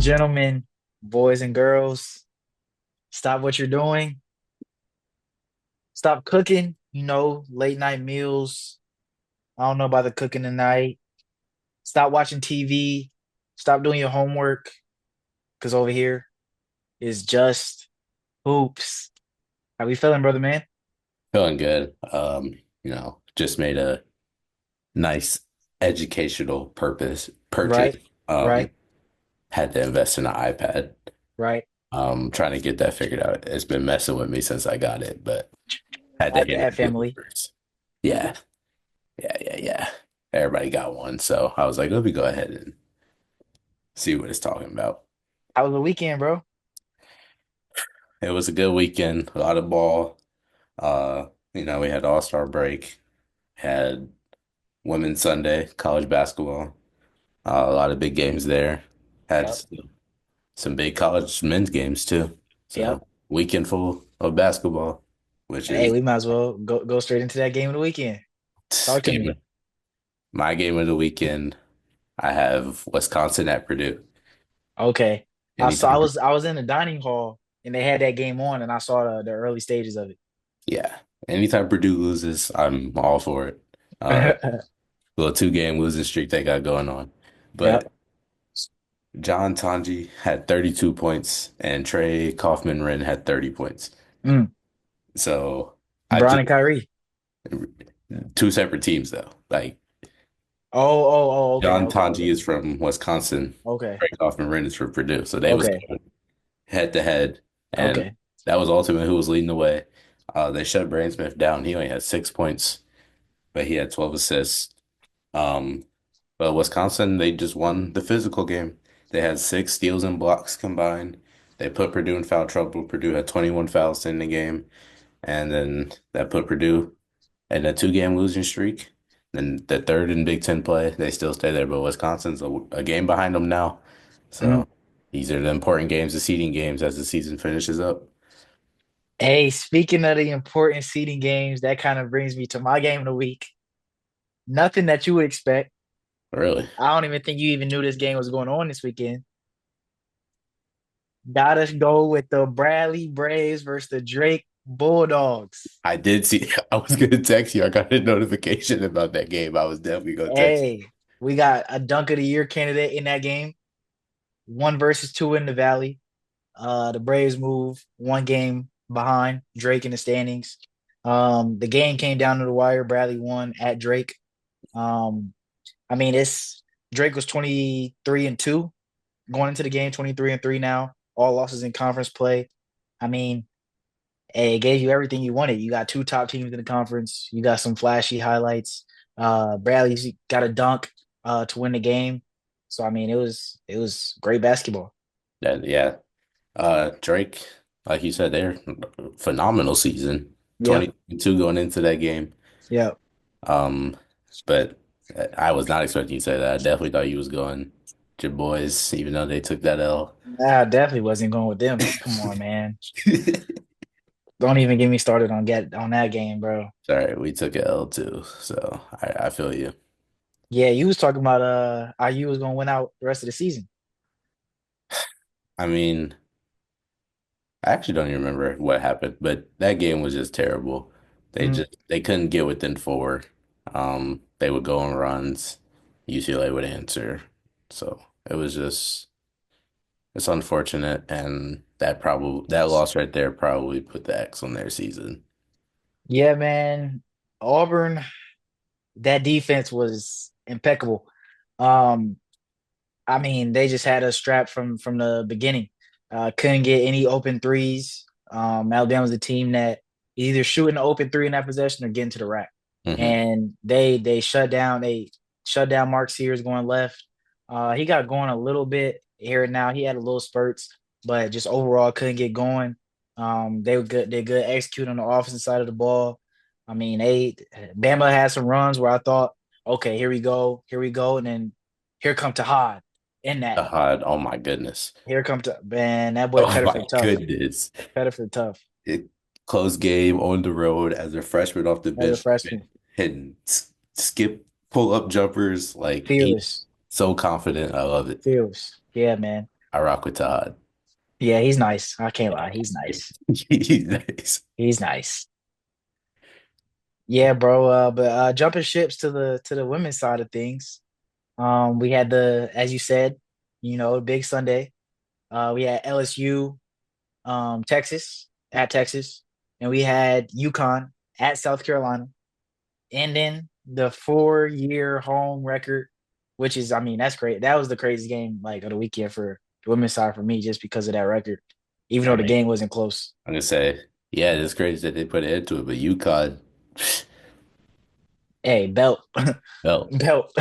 gentlemen, boys and girls, stop what you're doing. Stop cooking, late night meals. I don't know about the cooking tonight. Stop watching TV. Stop doing your homework because over here is just hoops. How we feeling, brother man? Feeling good. Just made a nice educational purchase. Right, Um, right, had to invest in an iPad. right. Trying to get that figured out. It's been messing with me since I got it, but had to At hit at it good family. first. Yeah, yeah. Everybody got one, so I was like, let me go ahead and see what it's talking about. How was the weekend, bro? It was a good weekend, a lot of ball. We had All-Star break, had Women's Sunday, college basketball. A lot of big games there. Had Yep, some big college men's games too. yep. So weekend full of basketball, which Hey, is we might as well go straight into that game of the weekend. Talk to me. game my game of the weekend. I have Wisconsin at Purdue. Okay. I saw I Anytime, was I was in the dining hall and they had that game on and I saw the early stages of yeah. Anytime Purdue loses, I'm all for it. Uh, it. little two-game losing streak they got going on. Yep. But John Tanji had 32 points and Trey Kaufman-Renn had 30 points. Mm. So I Bron just and Kyrie. two separate teams though. Like Okay, John okay, Tanji okay, is from Wisconsin. okay, Craig Hoffman-Renn is from Purdue. So they was okay, going head to head, and okay. that was ultimately who was leading the way. They shut Brainsmith down. He only had 6 points, but he had 12 assists. Um, but Wisconsin, they just won the physical game. They had 6 steals and blocks combined. They put Purdue in foul trouble. Purdue had 21 fouls in the game, and then that put Purdue in a two-game losing streak. Then the third in Big Ten play, they still stay there, but Wisconsin's a game behind them now. Mm. So these are the important games, the seeding games as the season finishes up. Hey, speaking of the important seeding games, that kind of brings me to my game of the week. Nothing that you would expect. Really, I don't even think you even knew this game was going on this weekend. Gotta go with the Bradley Braves versus the Drake Bulldogs. I did see. I was gonna text you. I got a notification about that game. I was definitely gonna text Hey, we got a dunk of the year candidate in that game. One versus two in the Valley. The Braves move one game behind Drake in the standings. The game came down to the wire. Bradley won at Drake. Um, I mean, it's Drake was 23-2 going into the game, 23-3 now. All losses in conference play. I mean, it gave you everything you wanted. You got two top teams in the conference. You got some flashy highlights. Bradley's got a dunk to win the game. So I mean, it was great basketball. that. Yeah, Drake, like you said, they're phenomenal season. Yep. 22 going into that game. Yep. Um, but I was not expecting you to say that. I definitely thought you was going to your boys, even though they took that L. I definitely wasn't going with them. Come on, man. Don't even get me started on that game, bro. Sorry, we took a L too, so I feel you. Yeah, you was talking about IU was gonna win out the rest of the season. I mean, I actually don't even remember what happened, but that game was just terrible. Mm. They couldn't get within four. They would go on runs. UCLA would answer. So it was just it's unfortunate, and that loss right there probably put the X on their season. Yeah, man. Auburn, that defense was impeccable. Um, I mean, they just had us strapped from the beginning. Couldn't get any open threes. Alabama's a team that either shooting an open three in that possession or getting to the rack. Hmm. And they shut down Mark Sears going left. He got going a little bit here and now. He had a little spurts, but just overall couldn't get going. They were good. They good execute on the offensive side of the ball. I mean, Bama had some runs where I thought, okay, here we go, and then here come Tahad in that. God, oh my goodness. Here come to man, that boy Oh my Pettiford tough. goodness. Pettiford tough It close game on the road as a freshman off the as a bench freshman. hitting skip pull up jumpers like he's Fearless, so confident. I love it. fearless. Yeah, man. I rock with Todd. Yeah, he's nice. I can't lie. He's nice. He's nice. He's nice. Yeah, bro. But jumping ships to the women's side of things. We had the, as you said, big Sunday. We had LSU, Texas at Texas, and we had UConn at South Carolina, ending the 4-year home record, which is, I mean, that's great. That was the craziest game like of the weekend for the women's side for me, just because of that record, even I though the mean, game wasn't close. I'm gonna say, yeah, it's crazy that they put it into it, but UConn, Hey, belt, no, belt.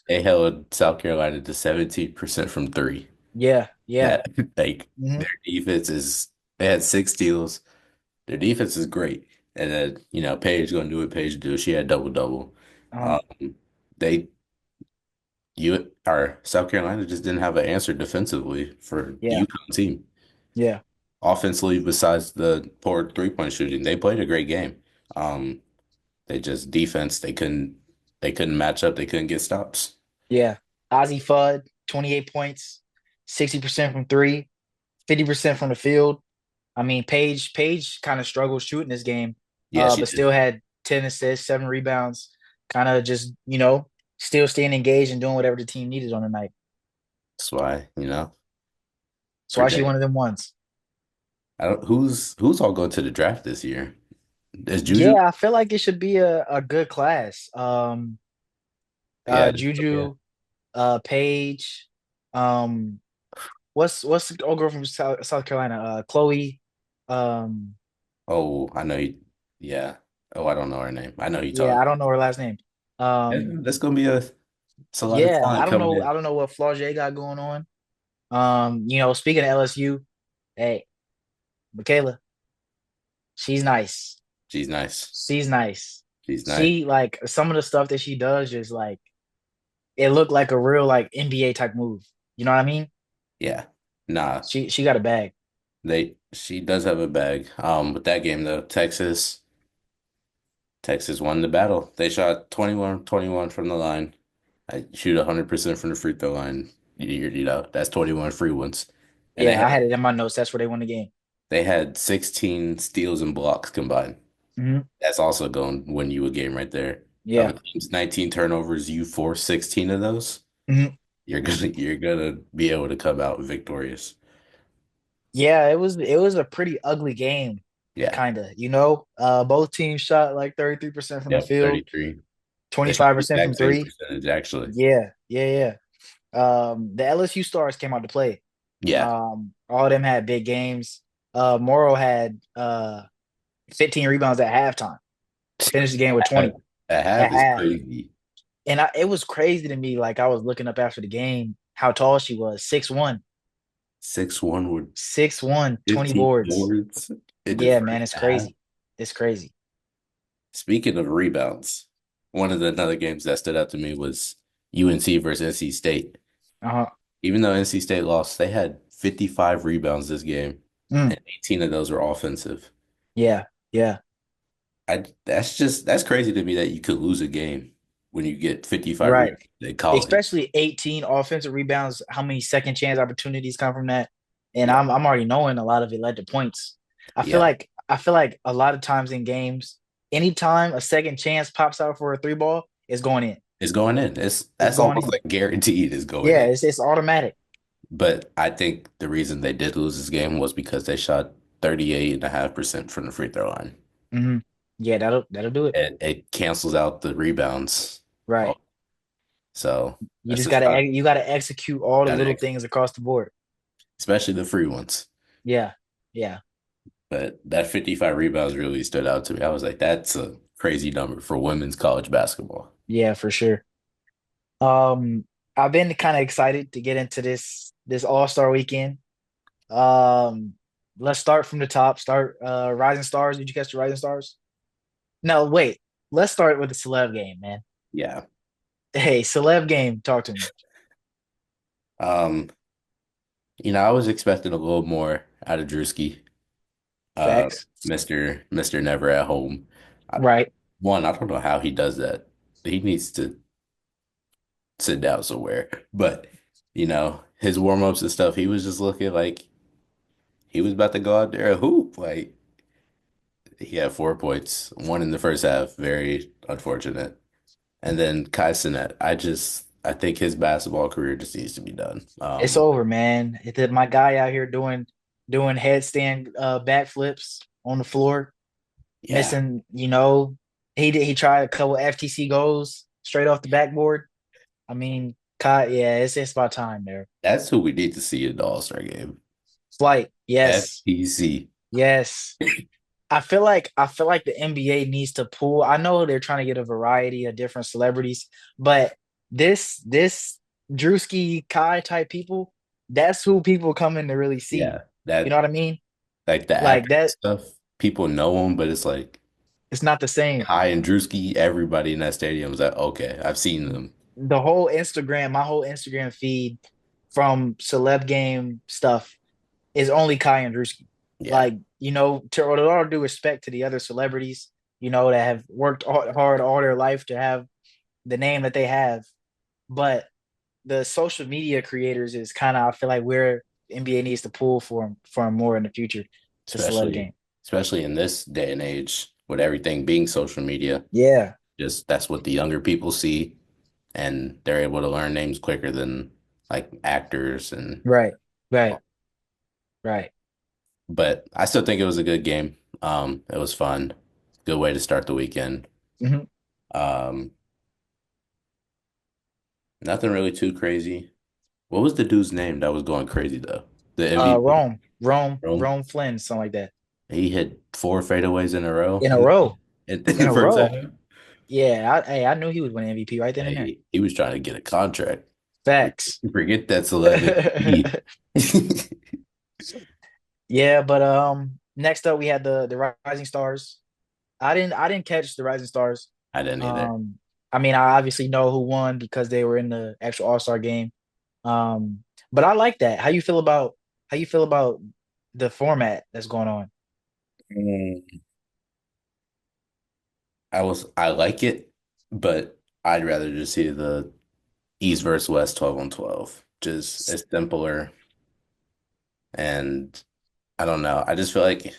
they held South Carolina to 17% from three. Yeah, yeah. That like Hmm. their defense is they had six steals. Their defense is great. And then, Paige gonna do what Paige do. She had double double. Uh-huh. Um they you or South Carolina just didn't have an answer defensively for the Yeah, UConn team. yeah, Offensively, besides the poor three-point shooting, they played a great game. Um, they just defense, they couldn't match up, they couldn't get stops. yeah. Ozzie Fudd, 28 points, 60% from three, 50% from the field. I mean, Paige kind of struggled shooting this game, Yeah, she but did. still had 10 assists, 7 rebounds, kind of just, still staying engaged and doing whatever the team needed on the night. That's why, That's why she project. one of them ones. I don't who's all going to the draft this year? Is Juju? Yeah, I feel like it should be a good class. Yeah, yeah. Juju, Paige, um, what's the old girl from South Carolina? Chloe. Um, Oh, I know you. Yeah. Oh, I don't know her name. I know you yeah, talking. I don't know her last name. Yeah, Um, that's gonna be it's a lot of yeah, talent coming I in. don't know what Flau'jae got going on. Speaking of LSU, hey, Michaela, she's nice. She's nice. She's nice. She's nice. She like some of the stuff that she does just like it looked like a real like NBA type move. You know what I mean? Yeah. Nah, She got a bag. she does have a bag. With that game though, Texas won the battle. They shot 21-21 from the line. I shoot 100% from the free throw line. That's 21 free ones. And Yeah, I had it in my notes. That's where they won the game. they had 16 steals and blocks combined. Hmm. That's also going to win you a game right there. Of Yeah. a team's 19 turnovers, you force 16 of those. Hmm. You're gonna be able to come out victorious. Yeah, it was a pretty ugly game, Yeah. kind of. Both teams shot like 33% from the Yep. field, 33. They shot the 25% from exact same three. percentage actually. Yeah, yeah, yeah. The LSU stars came out to play. Yeah. All of them had big games. Morrow had 15 rebounds at halftime. Finished the game with A 20 half at is half. crazy. And it was crazy to me. Like I was looking up after the game, how tall she was. 6'1", 6'1" with 6'1", 20 15 boards. boards in the Yeah, man, first it's half. crazy. It's crazy. Speaking of rebounds, one of the other games that stood out to me was UNC versus NC State. Uh-huh. Even though NC State lost, they had 55 rebounds this game, Mm, and 18 of those were offensive. yeah, yeah. That's crazy to me that you could lose a game when you get 55 Right. rebounds in college. Especially 18 offensive rebounds. How many second chance opportunities come from that? And Yeah. I'm already knowing a lot of it led to points. Yeah. I feel like a lot of times in games, anytime a second chance pops out for a three ball, it's going in. It's going in. It's That's going almost in. like guaranteed is going Yeah, in. it's automatic. But I think the reason they did lose this game was because they shot 38.5% from the free throw line. Hmm. Yeah, that'll do it. It cancels out the rebounds. Oh, Right. so You that's just a shot. gotta execute all the Got little it. things across the board. Especially the free ones. Yeah, yeah, But that 55 rebounds really stood out to me. I was like, that's a crazy number for women's college basketball. yeah, for sure. Um, I've been kind of excited to get into this All-Star weekend. Um, let's start from the top. Start Rising Stars. Did you catch the Rising Stars? No, wait. Let's start with the celeb game, man. Yeah. Hey, celeb game, talk to me. Um, I was expecting a little more out of Drewski, uh, Facts. Mr. Never at Home. I, Right. I don't know how he does that. He needs to sit down somewhere. But, his warm-ups and stuff, he was just looking like he was about to go out there and hoop. Like he had 4 points, one in the first half, very unfortunate. And then Kai Cenat, I think his basketball career just needs to be done. It's over, man. My guy out here doing headstand backflips on the floor, Yeah, missing. He tried a couple FTC goals straight off the backboard. I mean, Kai, yeah, it's about time there. that's who we need to see in the All-Star game. Flight, yes, FTC. yes. I feel like the NBA needs to pull. I know they're trying to get a variety of different celebrities, but this Drewski Kai type people, that's who people come in to really see. Yeah, You know that what I mean? like the Like actor that, stuff, people know him, but it's like it's not the same. Kai and Drewski, everybody in that stadium is like, okay, I've seen them. My whole Instagram feed from celeb game stuff is only Kai and Drewski. Yeah, Like, with all due respect to the other celebrities, that have worked hard all their life to have the name that they have. But the social media creators is kind of, I feel like where NBA needs to pull for more in the future, the celeb especially game. especially in this day and age with everything being social media. Yeah. Just that's what the younger people see, and they're able to learn names quicker than like actors and. Right. Right. Right. But I still think it was a good game. It was fun. Good way to start the weekend. Hmm. Um, Nothing really too crazy. What was the dude's name that was going crazy though? The MVP. Rome. Rome Flynn, something like that. He hit four fadeaways in a row In a row. in In the a first half. row. Yeah. I knew he was winning MVP right then and there. Hey, he was trying to get a contract. Facts. Forget that celeb MVP. Yeah, but next up we had the Rising Stars. I didn't catch the Rising Stars. I didn't either. Um, I mean, I obviously know who won because they were in the actual All-Star game. But I like that. How you feel about the format that's going on? Mm. I like it, but I'd rather just see the East versus West 12 on 12. Just it's simpler. And I don't know. I just feel like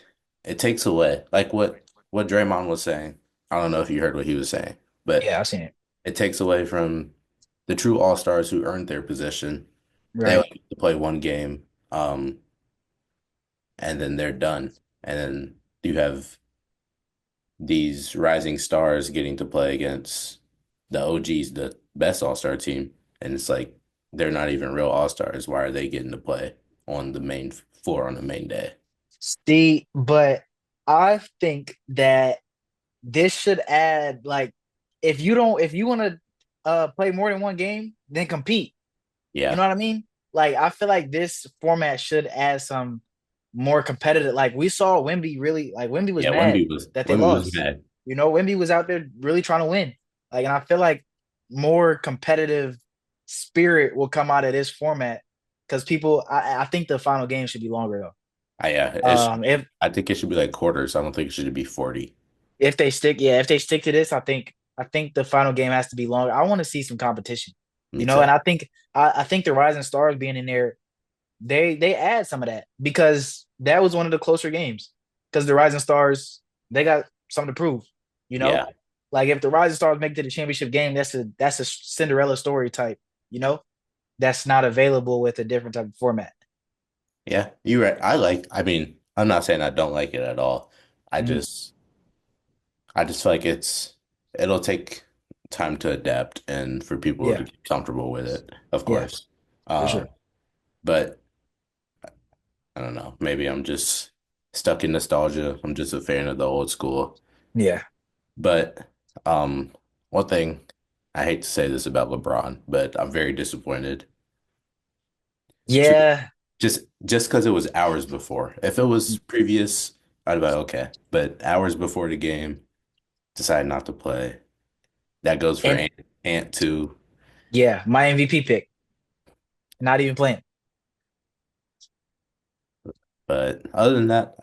it takes away like what Draymond was saying. I don't know if you heard what he was saying, but Yeah, I've seen it. it takes away from the true all-stars who earned their position. They Right. only get to play one game, and then they're done. And then you have these rising stars getting to play against the OGs, the best all-star team, and it's like they're not even real all-stars. Why are they getting to play on the main floor on the main day? See, but I think that this should add like if you want to play more than one game, then compete. You Yeah. know what I mean? Like I feel like this format should add some more competitive. Like we saw Wemby really like Wemby was Yeah, mad that they Wemby was lost. mad. Wemby was out there really trying to win. Like, and I feel like more competitive spirit will come out of this format because I think the final game should be longer though. Yeah, If I think it should be like quarters. I don't think it should be 40. if they stick to this, I think the final game has to be longer. I want to see some competition, Me and too. I think the Rising Stars being in there, they add some of that because that was one of the closer games. Because the Rising Stars, they got something to prove, you know? Yeah. Like if the Rising Stars make it to the championship game, that's a Cinderella story type, you know, that's not available with a different type of format. Yeah, you're right. I mean, I'm not saying I don't like it at all. I Mhm. just I just feel like it'll take time to adapt and for people to Yeah, get comfortable with it, of yeah, course. for Uh, sure. but I don't know. Maybe I'm just stuck in nostalgia. I'm just a fan of the old school. Yeah. But um, one thing I hate to say this about LeBron, but I'm very disappointed. Yeah. Just because it was hours before. If it was previous, I'd be like, okay. But hours before the game, decide not to play. That goes for And Ant too. yeah, my MVP pick, not even playing. But other than that,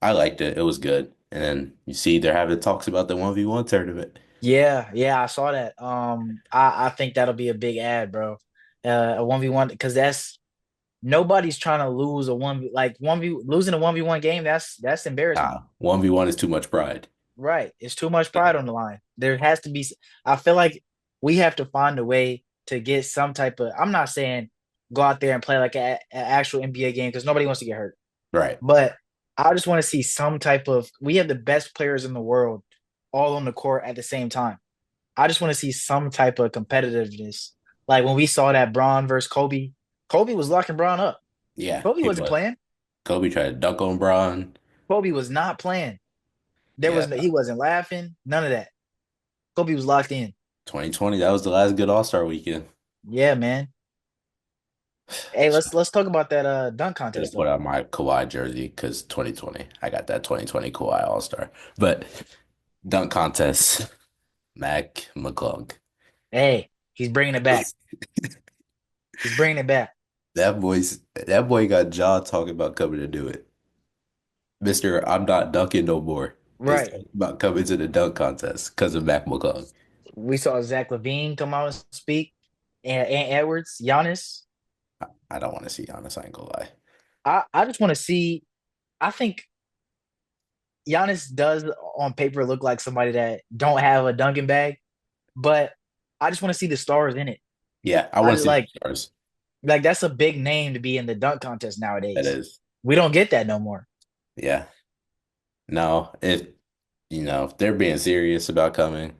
I liked it. It was good. And then you see they're having talks about the 1v1 tournament. Yeah, yeah, I saw that. I think that'll be a big ad, bro. A 1v1 because nobody's trying to lose a one v losing a 1v1 game. That's embarrassment. 1v1 is too much pride. Right. It's too much pride on the line. There has to be. I feel like we have to find a way to get some type of. I'm not saying go out there and play like an actual NBA game because nobody wants to get hurt. Right. But I just want to see some type of. We have the best players in the world all on the court at the same time. I just want to see some type of competitiveness. Like when we saw that Braun versus Kobe, Kobe was locking Braun up. Yeah, Kobe he wasn't was. playing. Kobe tried to dunk on Braun. Kobe was not playing. There Yeah, was no, he wasn't laughing. None of that. Kobe was locked in. 2020, that was the last good All-Star weekend. Yeah, man. Hey, So let's talk about that dunk I'm gonna contest put though. on my Kawhi jersey because 2020, I got that 2020 Kawhi All-Star. But dunk contest, Mac McClung. Hey, he's bringing it back. He's bringing it back. That boy got jaw talking about coming to do it. Mister, I'm not dunking no more. Is Right. talking about coming to the dunk contest because of Mac McClung. We saw Zach Levine come out and speak, and Edwards, Giannis. I don't want to see Giannis, I ain't gonna lie. I just want to see. I think Giannis does on paper look like somebody that don't have a dunking bag, but I just want to see the stars in it. Yeah, I I want to just see the stars. like that's a big name to be in the dunk contest That nowadays. is. We don't get that no more. Yeah. No, if they're being serious about coming,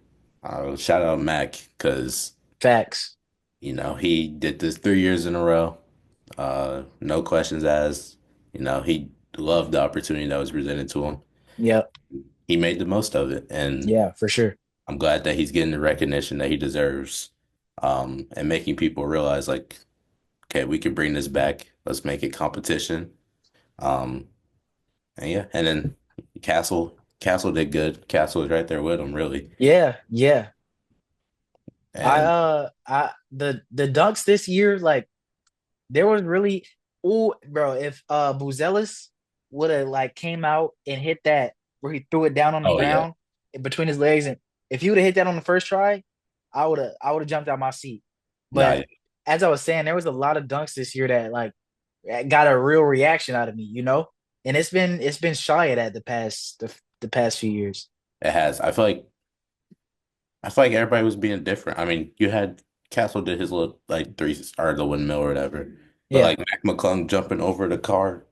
shout out Mac because Facts. he did this 3 years in a row. No questions asked. He loved the opportunity that was presented to him. Yep. He made the most of it, and Yeah, for sure. I'm glad that he's getting the recognition that he deserves. And making people realize like, okay, we can bring this back. Let's make it competition. Um, and yeah, and then Castle did good. Castle was right there with him, really. Yeah, yeah. And The dunks this year, like there was really oh bro, if Buzelis would have like came out and hit that where he threw it down on the oh yeah, ground in between his legs, and if he would have hit that on the first try, I would have jumped out my seat. nah, But as I was saying, there was a lot of dunks this year that like got a real reaction out of me. And it's been shy of that the past few years. it has. I feel like everybody was being different. I mean, you had Castle did his little like three or the windmill or whatever, but Yeah. like Mac McClung jumping over the car,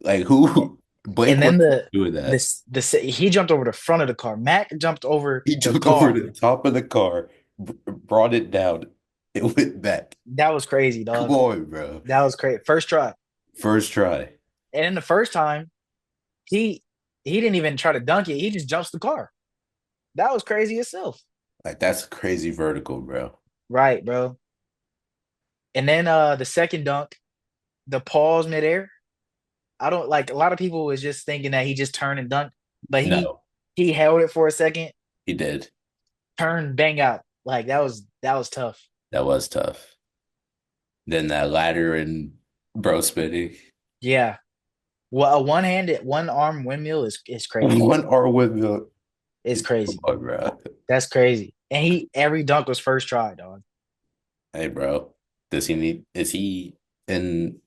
like who Blake And then wasn't the doing that. this the he jumped over the front of the car. Mac jumped over He the jumped over car. the top of the car, brought it down, it went back. That was crazy, Come dog. on, bro. That was crazy. First try. First try. And in the first time, he he didn't even try to dunk it. He just jumps the car. That was crazy itself. Like that's crazy vertical, bro. Right, bro. And then the second dunk, the pause midair. I don't like a lot of people was just thinking that he just turned and dunked, but he No, he held it for a second, he did. turned, bang out. Like that was tough. That was tough. Then that ladder and bro spinning. Yeah. Well, a one-handed, one-arm windmill is crazy. One R windmill. It's Come crazy. on, bro. That's crazy. And he every dunk was first try, dog. Hey, bro. Is he in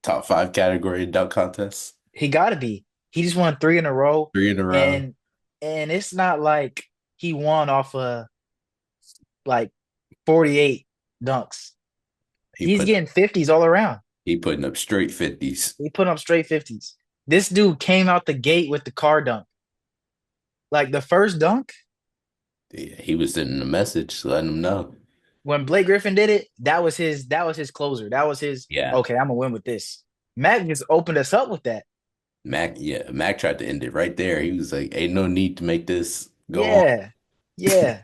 top five category in dunk contests? He got to be. He just won three in a row, 3 in a row. and it's not like he won off of like 48 dunks. He He's put getting 50s all around. he putting up straight 50s. He put up straight 50s. This dude came out the gate with the car dunk. Like the first dunk, Yeah, he was sending a message letting him know. when Blake Griffin did it, that was his closer. That was his Yeah. okay, I'm gonna win with this. Mac just opened us up with that. Mac tried to end it right there. He was like, ain't no need to make this go on. Yeah. Yeah.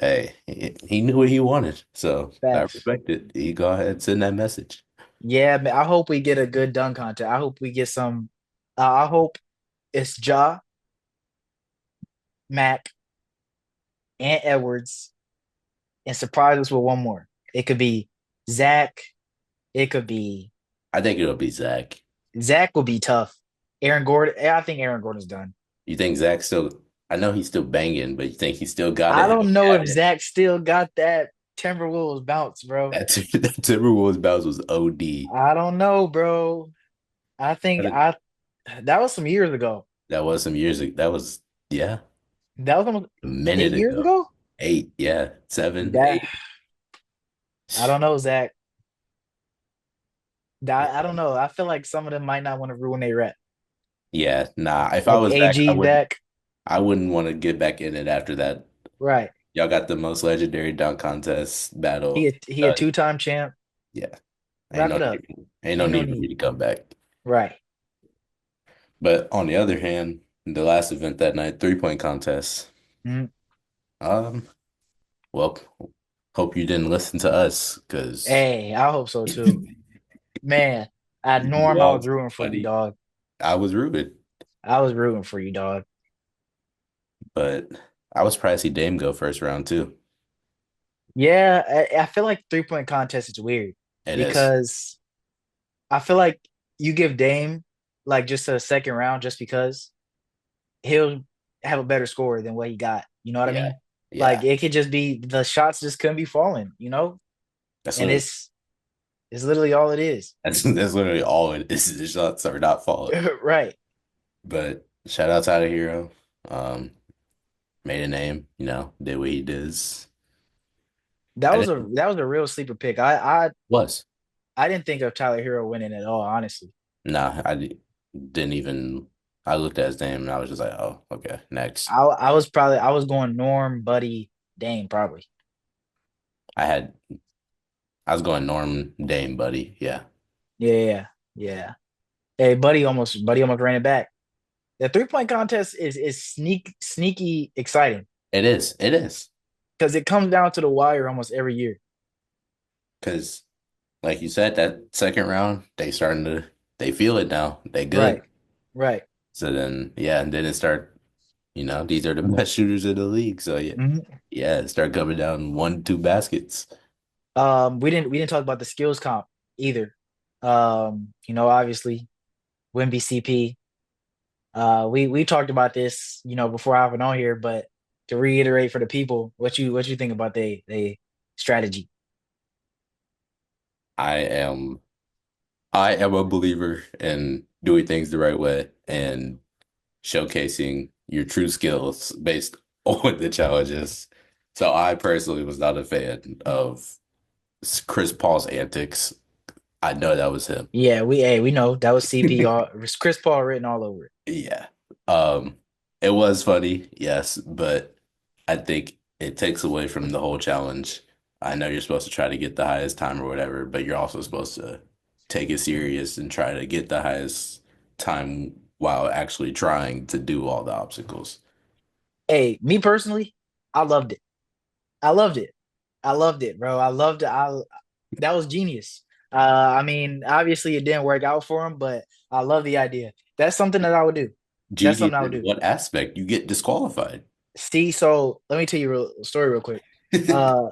Hey, he knew what he wanted. So I Facts. respect it. He go ahead and send that message. Yeah, man. I hope we get a good dunk contest. I hope we get some I hope it's Ja, Mac, and Edwards, and surprise us with one more. It could be Zach. It could be I think it'll be Zach. Zach will be tough. Aaron Gordon. I think Aaron Gordon's done. You think Zach still, I know he's still banging, but you think he still got I it? don't know if Got it. Zach still got that. Timberwolves bounce, bro. That Timberwolves bounce was OD. I don't know, bro. I think That I that was some years ago. that was some years ago. That was, yeah, That was almost a eight minute years ago. ago. 8, yeah, 7, That 8. I don't know, Zach. That I don't know. I feel like some of them might not want to ruin their rep. Yeah, nah. If I Like was Zach, AG back, I wouldn't want to get back in it after that. right? Y'all got the most legendary dunk contest battle He a done.2-time champ. Yeah, Wrap it up. ain't no Ain't no need for me need. to come back. Right. But on the other hand, the last event that night, 3-point contest. Mhm. Um, well, hope you didn't listen to us because Hey, I hope so too. Man, at you Norm, I was lost, rooting for you, buddy. dog. I was rooted, I was rooting for you, dog. but I was surprised see Dame go first round too. Yeah, I feel like 3-point contest is weird It is. because I feel like you give Dame like just a second round just because he'll have a better score than what he got. You know what I Yeah, mean? yeah. Like it could just be the shots just couldn't be falling, you know? That's And literally it's literally all it is. that's literally all it is. The shots are not falling. Right. But shout out to the hero. Um, made a name, did what he does. I didn't That was a real sleeper pick. was. I didn't think of Tyler Hero winning at all, honestly. Nah, didn't even I looked at his name and I was just like, oh, okay, next. I was going Norm, Buddy, Dame, probably. I had I was going Norm Dame, buddy. Yeah. Yeah, yeah. Hey, Buddy almost ran it back. The 3-point contest is sneaky exciting It is. It is. because it comes down to the wire almost every year. Because like you said, that second round, they feel it now. They Right, good. right. So then yeah, and then it start, these are the best shooters in the league. So yeah, Mhm. yeah, it start coming down 1, 2 baskets. We didn't talk about the skills comp either. Obviously Wimby CP. We talked about this, before I went on here, but to reiterate for the people, what you think about they strategy? I am I am a believer in doing things the right way and showcasing your true skills based on the challenges. So I personally was not a fan of Chris Paul's antics. I know that was him. Yeah, we know that was CPR. It was Chris Paul written all over it. Yeah. Um, it was funny, yes, but I think it takes away from the whole challenge. I know you're supposed to try to get the highest time or whatever, but you're also supposed to take it serious and try to get the highest time while actually trying to do all the obstacles. Hey, me personally, I loved it. I loved it. I loved it, bro. I loved it. That was genius. I mean, obviously it didn't work out for him, but I love the idea. That's something that I would do. That's Genius something I would in do. what aspect? You get disqualified. See, so let me tell you a story real quick. Uh,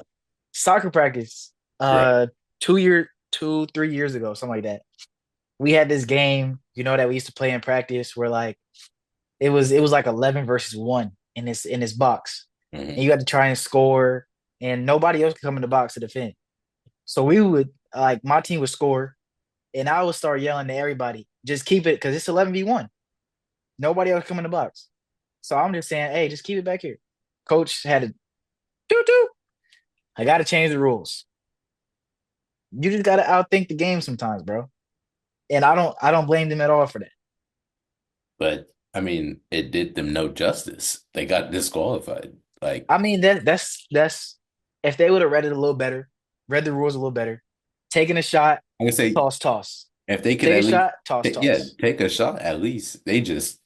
Soccer practice, Right. uh, 3 years ago, something like that. We had this game, that we used to play in practice where like it was like 11 versus 1 in this box. And Hmm. you had to try and score and nobody else could come in the box to defend. So we would like my team would score and I would start yelling to everybody, just keep it because it's 11v1. Nobody else come in the box. So I'm just saying, hey, just keep it back here. Coach had to doo doo. I gotta change the rules. You just gotta outthink the game sometimes, bro. And I don't blame them at all for that. But I mean, it did them no justice. They got disqualified. Like, I mean that's if they would have read it a little better, read the rules a little better, taken a shot, I'm gonna say toss, toss. if they could Take a at least shot, toss, yeah, toss. take a shot at least. They just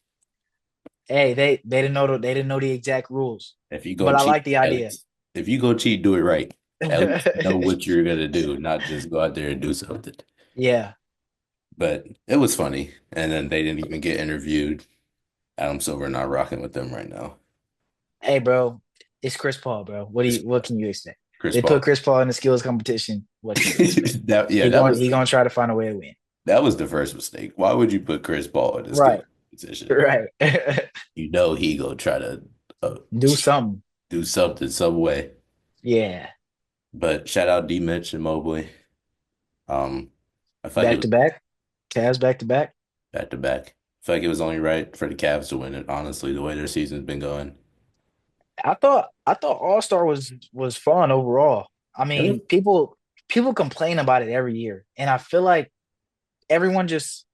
Hey, they didn't know they didn't know the exact rules. if you go But I cheat, like the at idea. least if you go cheat, do it right. At least know what you're gonna do, not just go out there and do something. Yeah. But it was funny. And then they didn't even get interviewed. Adam Silver not rocking with them right now. Hey, bro, it's Chris Paul, bro. Chris, What can you expect? Chris They put Paul. Chris Paul in the skills competition. What can you expect? That yeah, that was He gonna try to find a way to win. that was the first mistake. Why would you put Chris Paul in a skill Right. position? Right. You know he gonna try to uh, Do something. do something some way. Yeah. But shout out D Mitch and Mobley. Um, I feel like it Back was to back, Cavs back to back. back to back. I feel like it was only right for the Cavs to win it, honestly, the way their season's been going. I thought All Star was fun overall. I It was, mean, people complain about it every year, and I feel like everyone just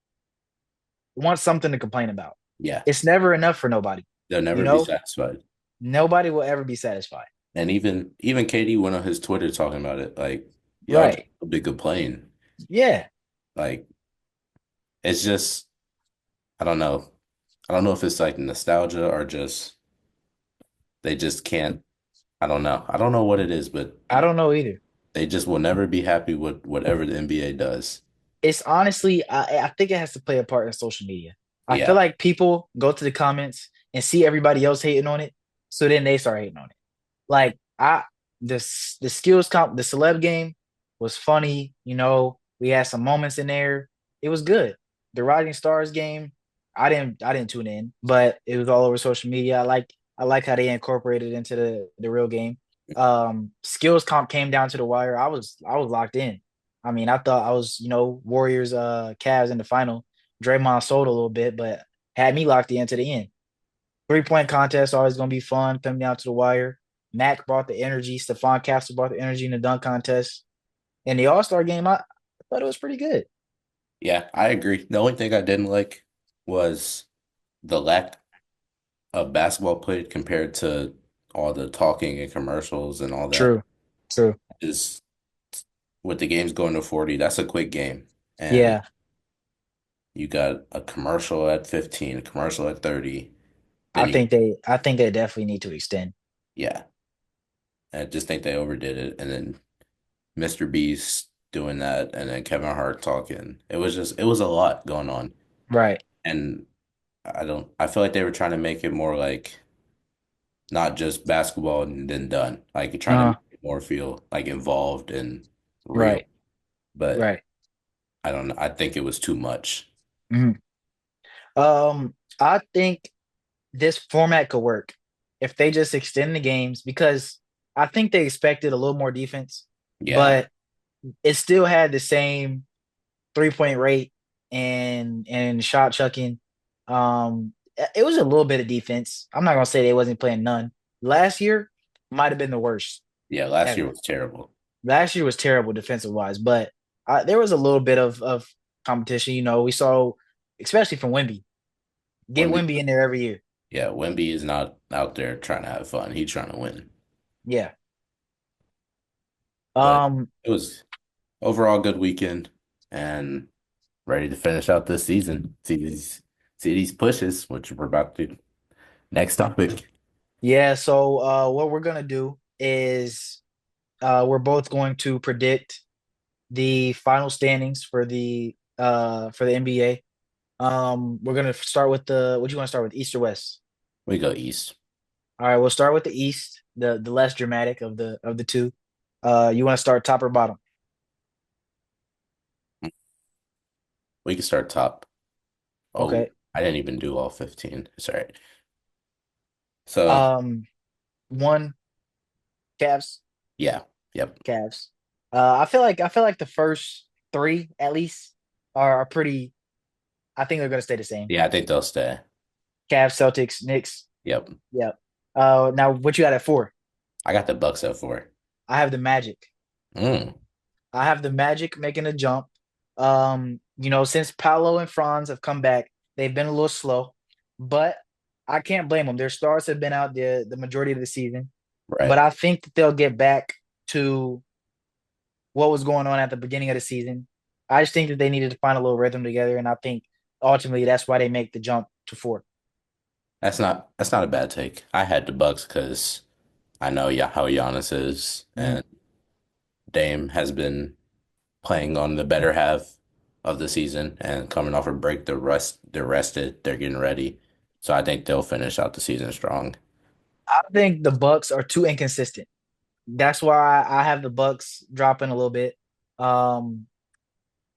wants something to complain about. yeah, It's never enough for nobody. they'll You never be know, satisfied. nobody will ever be satisfied. And even KD went on his Twitter talking about it. Like, y'all just Right. a big complain. Yeah. Like, it's just I don't know. I don't know if it's like nostalgia or just they just can't. I don't know. I don't know what it is, but I don't know either. they just will never be happy with whatever the NBA does. It's honestly, I think it has to play a part in social media. I feel Yeah, like people go to the comments and see everybody else hating on it, so then they start hating on it. Like the skills comp, the celeb game was funny. We had some moments in there. It was good. The Rising Stars game, I didn't tune in, but it was all over social media. I like how they incorporated it into the real game. Skills comp came down to the wire. I was locked in. I mean, I thought I was, Warriors Cavs in the final. Draymond sold a little bit, but had me locked in to the end. 3-point contest always gonna be fun, coming down to the wire. Mac brought the energy. Stephon Castle brought the energy in the dunk contest. In the All Star game, I thought it was pretty good. yeah, I agree. The only thing I didn't like was the lack of basketball played compared to all the talking and commercials and all that. True, true. Is with the games going to 40, that's a quick game. And Yeah, you got a commercial at 15, a commercial at 30. I Then you, think they definitely need to extend. yeah, I just think they overdid it. And then Mr. Beast doing that, and then Kevin Hart talking. It was a lot going on. Right. And I feel like they were trying to make it more like not just basketball and then done. Like trying to Uh, make it more feel like involved and real. right, But right. I don't know. I think it was too much. Mhm. I think this format could work if they just extend the games because I think they expected a little more defense, Yeah. but it still had the same 3-point rate and shot chucking. It was a little bit of defense. I'm not gonna say they wasn't playing none. Last year might have been the worst Yeah. Last year ever. was terrible. Last year was terrible defensive wise, but there was a little bit of competition. We saw, especially from Wimby, get Wemby, Wimby in there every year. yeah, Wemby is not out there trying to have fun. He's trying to win. Yeah. But Um. it was overall good weekend and ready to finish out this season. See these pushes, which we're about to next topic. Yeah. So, what we're gonna do is, we're both going to predict the final standings for the NBA. We're gonna start with the what you want to start with, East or West? We go east. All right, we'll start with the East, the less dramatic of the two. You want to start top or bottom? We can start top. Oh, Okay. I didn't even do all 15. It's all right. So, Um, One, Cavs, yeah. Yep. Cavs. I feel like the first three at least are pretty. I think they're gonna stay the same. Yeah, I think they'll stay. Cavs, Celtics, Knicks. Yep. Yep. Now what you got at four? I got the Bucks at 4. I have the Magic. Mm, I have the Magic making a jump. Since Paolo and Franz have come back, they've been a little slow, but I can't blame them. Their stars have been out the majority of the season, but right. I think that they'll get back to what was going on at the beginning of the season. I just think that they needed to find a little rhythm together, and I think ultimately that's why they make the jump to four. That's not a bad take. I had the Bucks because I know how Giannis is, Mhm. and Dame has been playing on the better half of the season and coming off a break. They're rested. They're getting ready. So I think they'll finish out the season strong. I think the Bucks are too inconsistent. That's why I have the Bucks dropping a little bit. Um,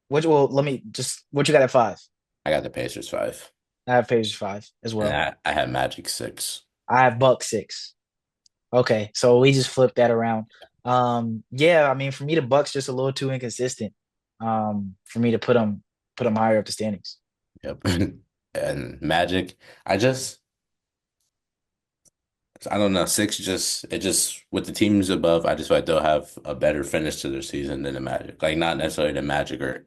let me just what you got at five? I got the Pacers 5, I have Pacers five as and well. I had Magic 6. I have Bucks six. Okay, so we just flipped that around. Yeah, I mean, for me, the Bucks just a little too inconsistent. For me to put them higher up the standings. Yep. And Magic, I just I don't know. Six just it just with the teams above, I just feel like they'll have a better finish to their season than the Magic. Like not necessarily the Magic are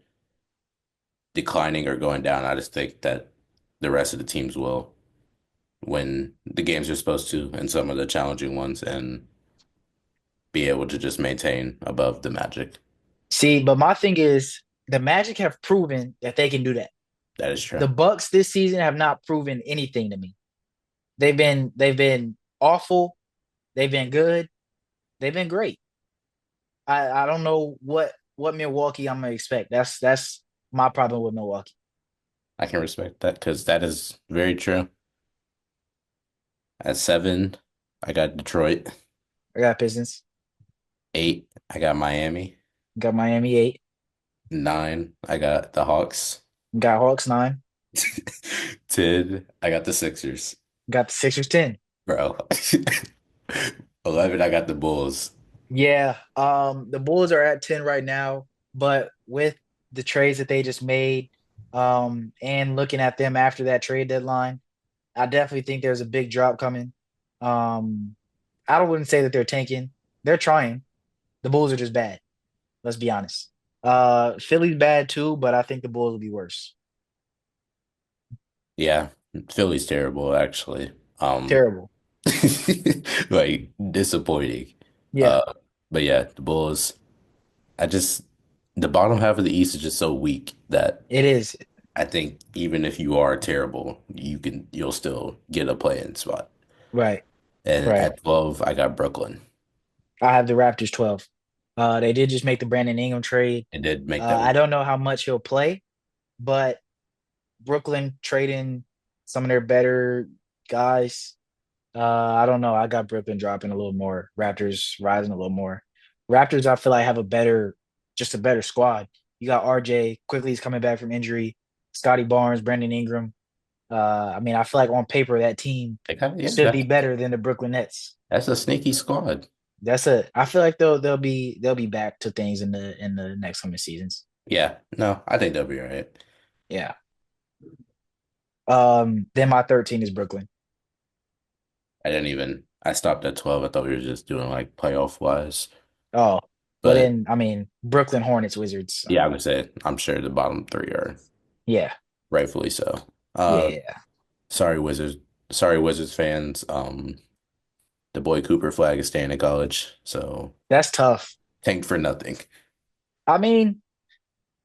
declining or going down. I just think that the rest of the teams will win the games they're supposed to and some of the challenging ones and be able to just maintain above the Magic. See, but my thing is the Magic have proven that they can do that. That is true. The Bucks this season have not proven anything to me. They've been awful. They've been good. They've been great. I don't know what Milwaukee I'm gonna expect. That's my problem with Milwaukee. I can respect that because that is very true. At seven, I got Detroit. I got Pistons. Eight, I got Miami. Got Miami 8. Nine, I got the Hawks. Got Hawks 9. 10, I got the Sixers. Got the Sixers 10. Bro. 11, I got the Bulls. Yeah. The Bulls are at 10 right now, but with the trades that they just made, and looking at them after that trade deadline, I definitely think there's a big drop coming. Um, wouldn't say that they're tanking. They're trying. The Bulls are just bad. Let's be honest. Philly's bad too, but I think the Bulls will be worse. Yeah, Philly's terrible, actually. Terrible. Like disappointing. Yeah, Uh, but yeah, the Bulls. I just the bottom half of the East is just so weak that it is. I think even if you are terrible, you'll still get a play-in spot. Right, And right. at 12, I got Brooklyn. I have the Raptors 12. They did just make the Brandon Ingram trade. It did make that I one. don't know how much he'll play, but Brooklyn trading some of their better guys. I don't know. I got Brooklyn dropping a little more. Raptors rising a little more. Raptors, I feel like have just a better squad. You got RJ quickly. He's coming back from injury. Scotty Barnes, Brandon Ingram. I mean, I feel like on paper that team They kind of, yeah, should be better than the Brooklyn Nets. that's a sneaky squad. I feel like they'll be back to things in the next coming seasons. Yeah, no, I think they'll be all right. Yeah. Then my 13 is Brooklyn. I stopped at 12. I thought we were just doing like playoff wise. Oh, well But then I mean Brooklyn Hornets Wizards. yeah, I would say I'm sure the bottom three are Yeah, rightfully so. yeah, yeah. Sorry, Wizards. Sorry, Wizards fans. The boy Cooper Flag is staying in college, so That's tough. tanked for nothing. I mean,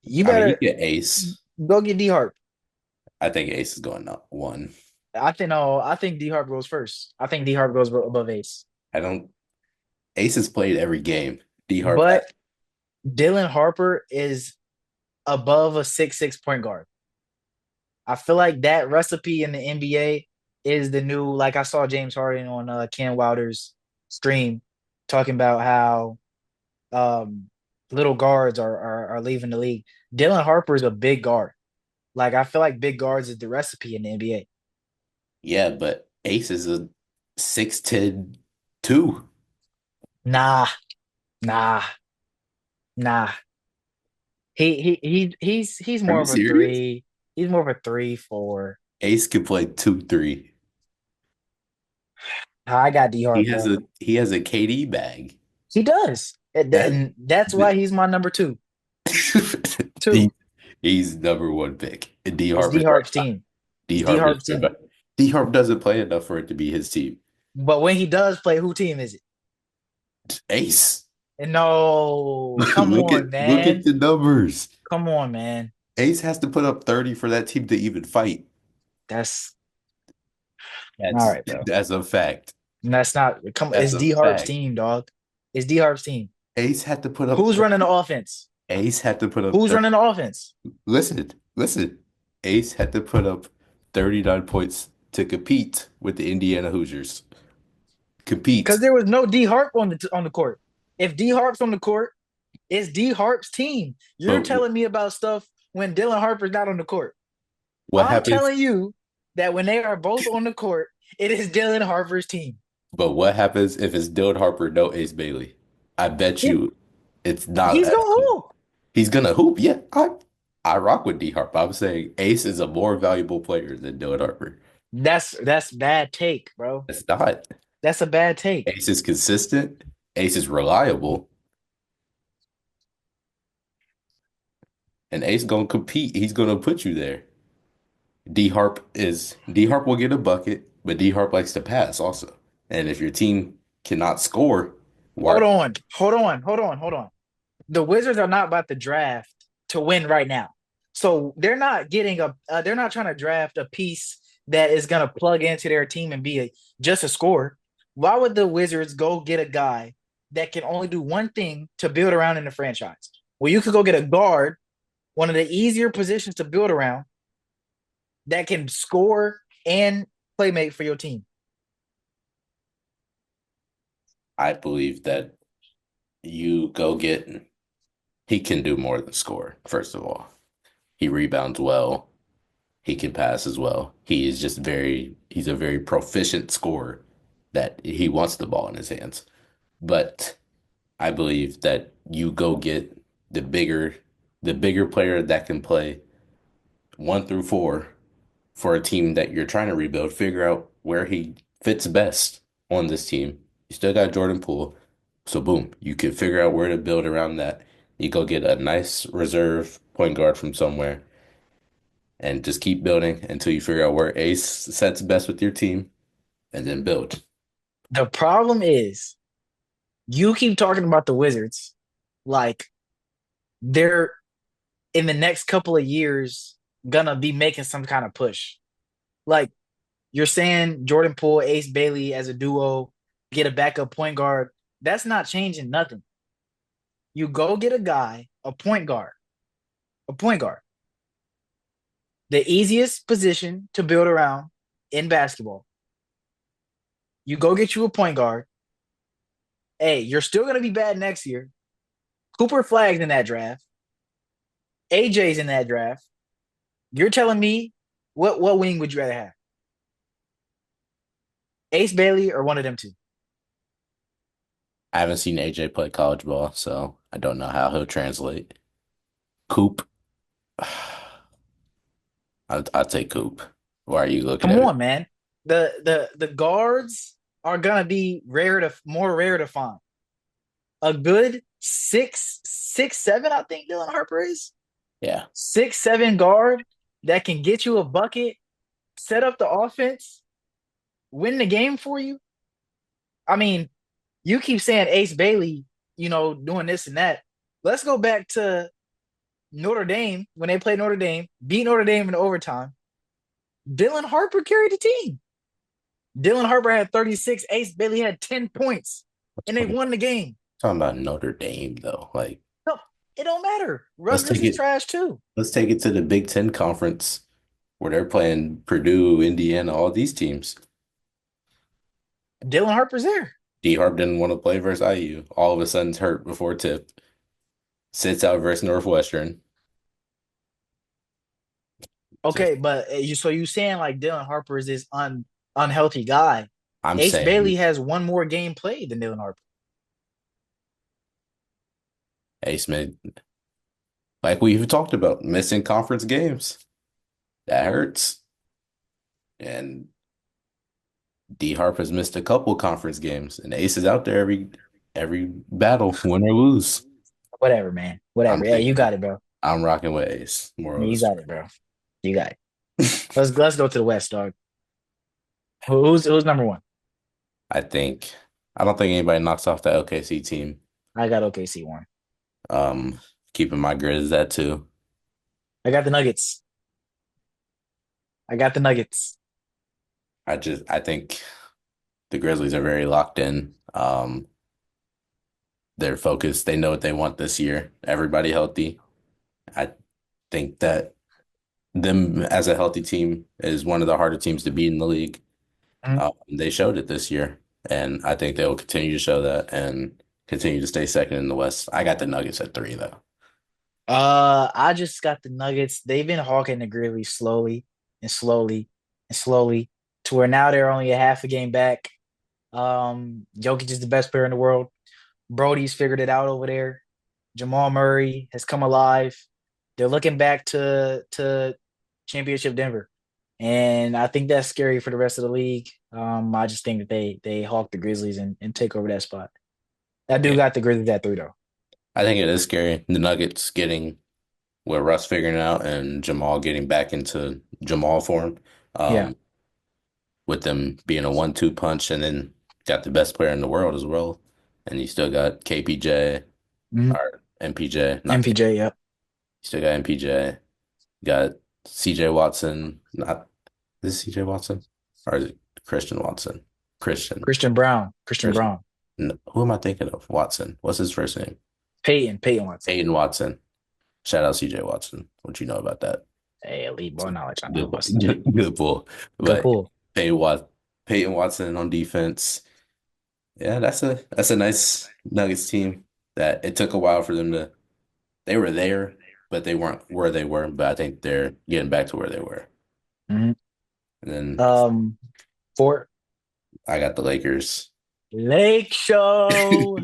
you I mean, you better get Ace. go get D Harp. I think Ace is going up one. I think no, I think D Harp goes first. I think D Harp goes above Ace. I don't. Ace has played every game. D Harp has. But Dylan Harper is above a 6'6" point guard. I feel like that recipe in the NBA is the new. Like I saw James Harden on Ken Wilder's stream talking about how um, little guards are leaving the league. Dylan Harper is a big guard. Like I feel like big guards is the recipe in the NBA. Yeah, but Ace is a 6'10" two. Nah, nah, nah. He's Are more you of a serious? three. He's more of a 3, 4. Ace can play 2, 3. I got D He Hart, has bro. a KD bag. He does, That and that's why he's my number two. he, Two. he's number one pick. And D It's Harp D is right Harp's behind. team. D It's D Harp is Harp's right team. behind. D Harp doesn't play enough for it to be his team. But when he does play, who team is it? Ace. And no, come on, Look at man. the numbers. Come on, man. Ace has to put up 30 for that team to even fight. That's all That's right, bro. that's a fact. And that's not come. That's It's a D Harp's fact. team, dog. It's D Harp's team. Ace had to put up Who's running the 30. offense? Ace had to put up Who's 30. running the offense? Listen. Ace had to put up 39 points to compete with the Indiana Hoosiers. Because Compete. there was no D Harp on the court. If D Harp's on the court, it's D Harp's team. You're But telling me about stuff when Dylan Harper's not on the court. what I'm happens? telling you that when they are both on the court, it is Dylan Harper's team. But what happens if it's Dylan Harper, no Ace Bailey? I bet He, you it's not he's as gonna hoop. he's gonna hoop. Yeah, I rock with D Harp. I'm saying Ace is a more valuable player than Dylan Harper. That's bad take, bro. It's not. That's a bad take. Ace is consistent. Ace is reliable. And Ace gonna compete. He's gonna put you there. D Harp will get a bucket, but D Harp likes to pass also. And if your team cannot score, Hold why on, hold on, hold on, hold on. The Wizards are not about to draft to win right now. So they're not getting they're not trying to draft a piece that is going to plug into their team and be just a scorer. Why would the Wizards go get a guy that can only do one thing to build around in the franchise? Well, you could go get a guard, one of the easier positions to build around that can score and playmate for your team. I believe that you go get he can do more than score, first of all. He rebounds well. He can pass as well. He's a very proficient scorer that he wants the ball in his hands. But I believe that you go get the bigger the bigger player that can play 1 through 4 for a team that you're trying to rebuild, figure out where he fits best on this team. You still got Jordan Poole. So boom, you can figure out where to build around that. You go get a nice reserve point guard from somewhere and just keep building until you figure out where Ace sets best with your team and then build. The problem is you keep talking about the Wizards like they're in the next couple of years gonna be making some kind of push. Like you're saying Jordan Poole, Ace Bailey as a duo, get a backup point guard. That's not changing nothing. You go get a guy, a point guard, the easiest position to build around in basketball. You go get you a point guard. Hey, you're still gonna be bad next year. Cooper Flagg's in that draft. AJ's in that draft. You're telling me what wing would you rather have? Ace Bailey or one of them two? I haven't seen AJ play college ball, so I don't know how he'll translate. Coop, I'll take Coop. Why are you looking Come at me? on, man. The guards are gonna be more rare to find. A good 6'7", I think Dylan Harper is. Yeah. 6'7" guard that can get you a bucket, set up the offense, win the game for you. I mean, you keep saying Ace Bailey, doing this and that. Let's go back to Notre Dame when they played Notre Dame, beat Notre Dame in overtime. Dylan Harper carried the team. Dylan Harper had 36. Ace Bailey had 10 points, and they won the game. Talking about Notre Dame though. Like No, it don't matter. let's Rutgers take is it trash too. let's take it to the Big Ten conference where they're playing Purdue, Indiana, all these teams. Dylan Harper's there. D Harp didn't want to play versus IU. All of a sudden hurt before tip. Sits out versus Northwestern. Just Okay, but you saying like Dylan Harper is this unhealthy guy? I'm Ace saying Bailey has one more game played than Dylan Harper. Ace made like we've talked about, missing conference games. That hurts. And D Harp has missed a couple conference games, and Ace is out there every battle, win or lose. Whatever, man. I'm Whatever. Yeah, you taking got it, bro. I'm rocking with Ace. Moral Yeah, of the you got story. it, bro. You got it. Let's go to the West, dog. Who's number one? I think I don't think anybody knocks off the LKC team. I got OKC one. Um, Keeping my Grizz that too. I got the Nuggets. I got the Nuggets. I think the Grizzlies are very locked in. They're focused. They know what they want this year. Everybody healthy. I think that them as a healthy team is one of the harder teams to beat in the league. Mhm. They showed it this year, and I think they will continue to show that and continue to stay second in the West. I got the Nuggets at 3 though. I just got the Nuggets. They've been hawking the Grizzlies slowly and slowly and slowly to where now they're only a half a game back. Jokic is the best player in the world. Brody's figured it out over there. Jamal Murray has come alive. They're looking back to championship Denver, and I think that's scary for the rest of the league. I just think that they hawk the Grizzlies and take over that spot. That dude Yeah, got the Grizzlies at 3 though. I think it is scary. The Nuggets getting with Russ figuring it out and Jamal getting back into Jamal form, Yeah. um, with them being a 1-2 punch, and then got the best player in the world as well. And you still got KPJ Mhm. or MPJ, not K. MPJ. Yep. You still got MPJ, got CJ Watson, not is it CJ Watson or is it Christian Watson? Christian. Christian Brown. Christian Christian. Brown. No, who am I thinking of? Watson. What's his first name? Peyton Watson. Aiden Watson. Shout out CJ Watson. What you know about that? Hey, elite ball knowledge. I know Good, about CJ. good pull. Good But pull. Peyton Watson on defense. Yeah, that's a nice Nuggets team that it took a while for them to they were there, but they weren't where they were. But I think they're getting back to where they were. Mhm. And then Um, Fort I got the Lakers. Lake Show.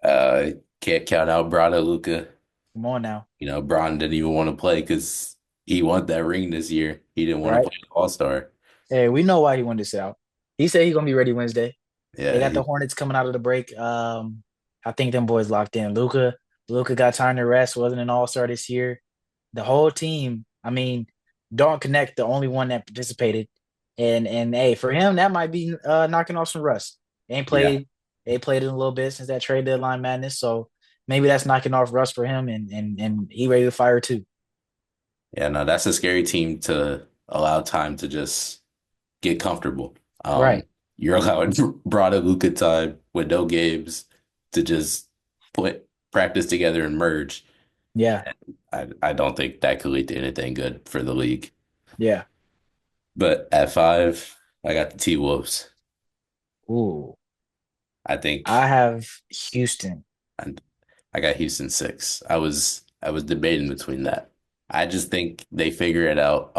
Uh, can't count out Brada Luca. Come on now, Bron didn't even want to play because he won that ring this year. He didn't want to right? play All-Star. Hey, we know why he wanted to sit out. He said he's gonna be ready Wednesday. They Yeah, got the Hornets coming out of the break. I think them boys locked in. Luca got time to rest. Wasn't an All Star this year. The whole team. I mean, Don't Connect, the only one that participated, and hey, for him that might be knocking off some rust. They ain't yeah, played. They played in a little bit since that trade deadline madness, so maybe that's knocking off rust for him, and he ready to fire too. yeah. No, that's a scary team to allow time to just get comfortable. Um, Right. you're allowing Brada Luca time with no games to just practice together and merge. Yeah. I don't think that could lead to anything good for the league. Yeah. But at five, I got the T-Wolves. Ooh. I think I have Houston. I, I got Houston six. I was debating between that. I just think they figure it out.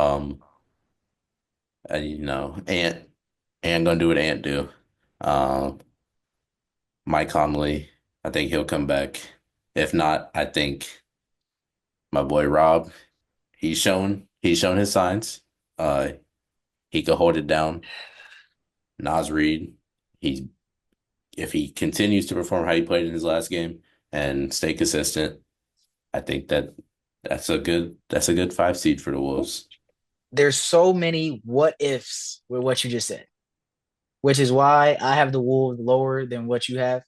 Ant gonna do what Ant do. Um, Mike Conley, I think he'll come back. If not, I think my boy Rob, he's shown his signs. Uh, he could hold it down. Nas Reed, he if he continues to perform how he played in his last game and stay consistent, I think that's a good five seed for the Wolves. There's so many what ifs with what you just said, which is why I have the Wolves lower than what you have.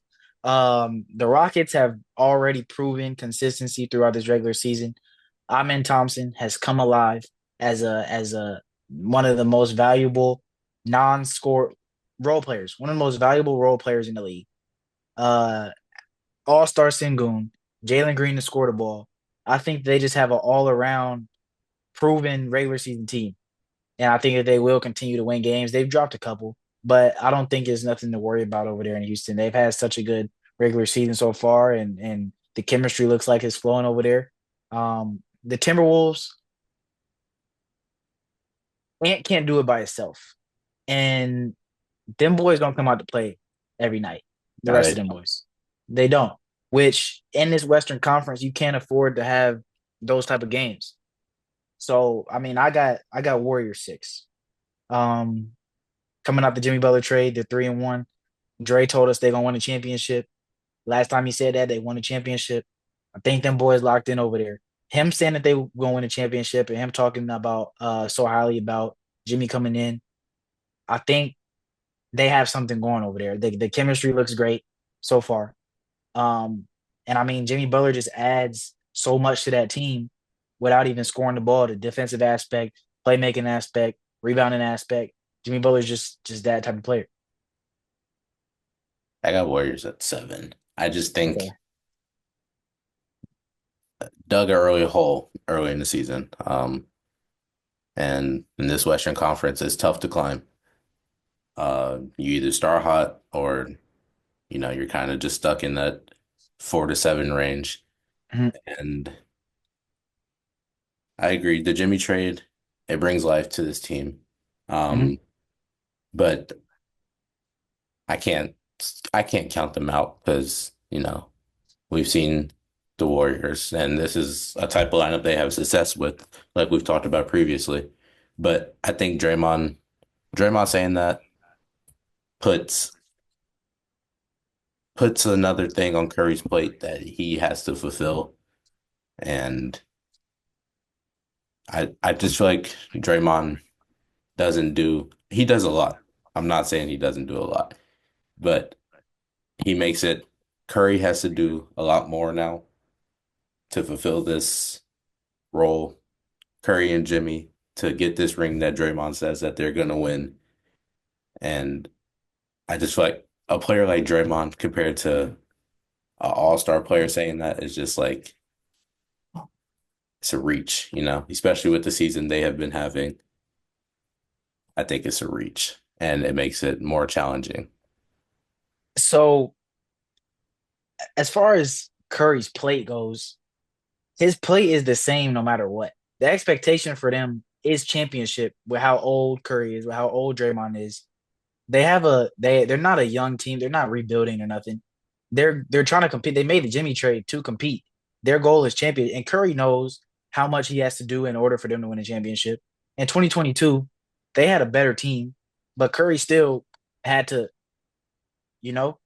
The Rockets have already proven consistency throughout this regular season. Amen Thompson has come alive as a one of the most valuable non-score role players, one of the most valuable role players in the league. Uh, All-Star Sengun, Jalen Green to score the ball. I think they just have an all-around proven regular season team. And I think that they will continue to win games. They've dropped a couple, but I don't think there's nothing to worry about over there in Houston. They've had such a good regular season so far, and the chemistry looks like it's flowing over there. The Timberwolves, Ant can't do it by itself, and them boys don't come out to play every night. The All rest of right. them boys, they don't. Which in this Western Conference, you can't afford to have those type of games. So I mean, I got Warriors six. Um, Coming out the Jimmy Butler trade, they're 3-1. Dre told us they're gonna win a championship. Last time he said that, they won a championship. I think them boys locked in over there. Him saying that they were gonna win a championship and him talking about so highly about Jimmy coming in. I think they have something going over there. The chemistry looks great so far. Um, and I mean Jimmy Butler just adds so much to that team without even scoring the ball, the defensive aspect, playmaking aspect, rebounding aspect. Jimmy Butler's just that type of player. I got Warriors at seven. I just Okay. think dug an early hole early in the season. And in this Western Conference, it's tough to climb. You either start hot or you're kind of just stuck in that 4 to 7 range. Mhm, And I agree. The Jimmy trade, it brings life to this team. mhm. Um, but I can't I can't count them out because You know, we've seen the Warriors, and this is a type of lineup they have success with, like we've talked about previously. But I think Draymond saying that puts puts another thing on Curry's plate that he has to fulfill. And I just feel like Draymond he does a lot. I'm not saying he doesn't do a lot, but he makes it Curry has to do a lot more now to fulfill this role. Curry and Jimmy to get this ring that Draymond says that they're gonna win. And I just feel like a player like Draymond compared to an all-star player saying that is just like it's a reach, especially with the season they have been having. I think it's a reach and it makes it more challenging. So as far as Curry's plate goes, his plate is the same no matter what. The expectation for them is championship with how old Curry is, with how old Draymond is. They're not a young team. They're not rebuilding or nothing. They're trying to compete. They made the Jimmy trade to compete. Their goal is champion, and Curry knows how much he has to do in order for them to win a championship. In 2022, they had a better team, but Curry still had to, you know,